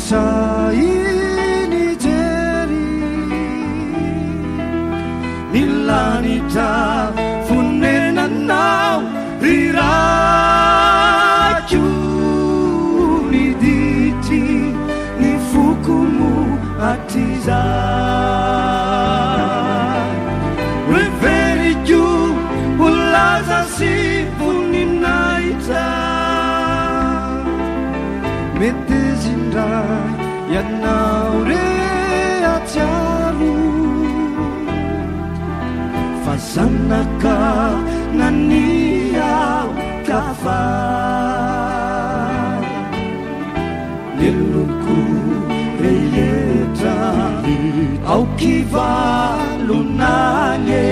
saini jeri nilanita funenanau riraju ni diti ni fukumu atiza reveriju ulaza sipuninaita metezindrai yanaure ajaru fazanaka nania kafa niluku reyeta au kiva lunanye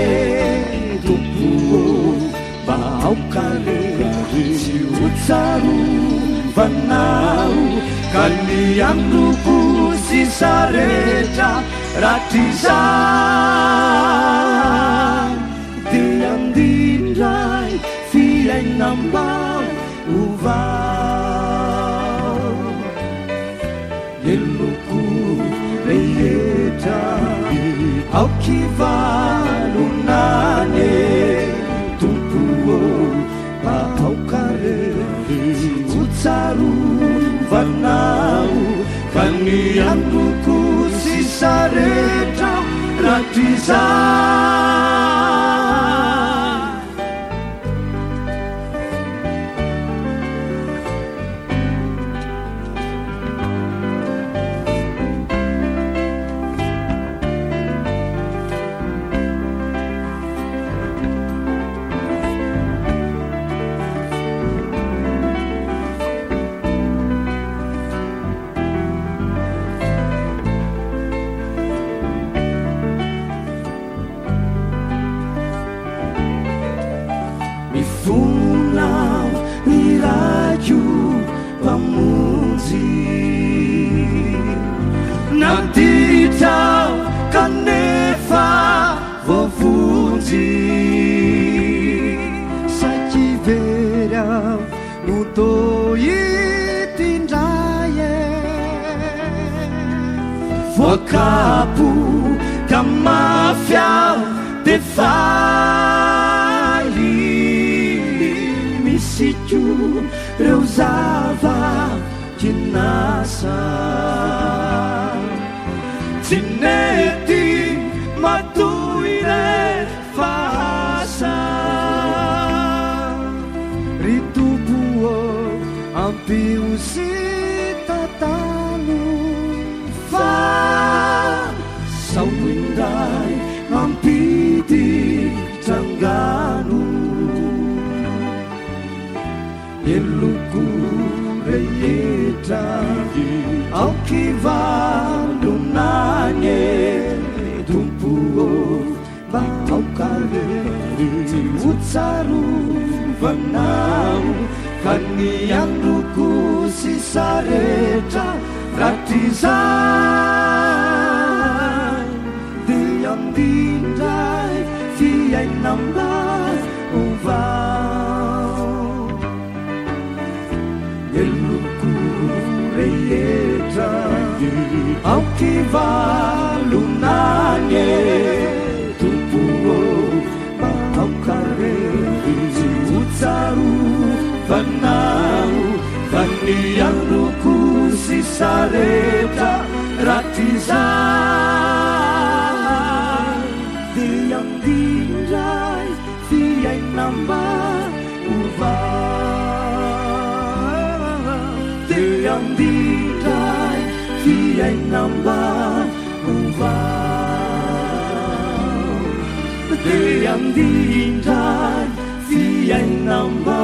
tupuo ba au kare utsaru vanau kalian ruku sisareta ratizan diam dindrai fiai nambau uvau niluku reyeta au kiva lunane tumpuo ba au kare utsaru vanau kanian ruku sisareta ratizan mifunau miraju pamunzi nanti tau kanefa vovunzi sajivera nutoi tindaye vokapu kamafiao defali misicu reusava jenazah cineti matuire fasa ritu buo ampi usita talu fa sawindai ampi di tangganu niluku reyeta au kiva lunanye tumpuo ba au kare utsaru vanau kanian ruku sisareta ratizan diam dindai fiai nambah uvau niluku reyeta au kiva lunanye tumpuo ba au kare utsaru vanau kanian ruku sisareta ratizan diam dindrai fiai nambah uvau diam dindrai fiai nambah uvau diam dindrai fiai nambah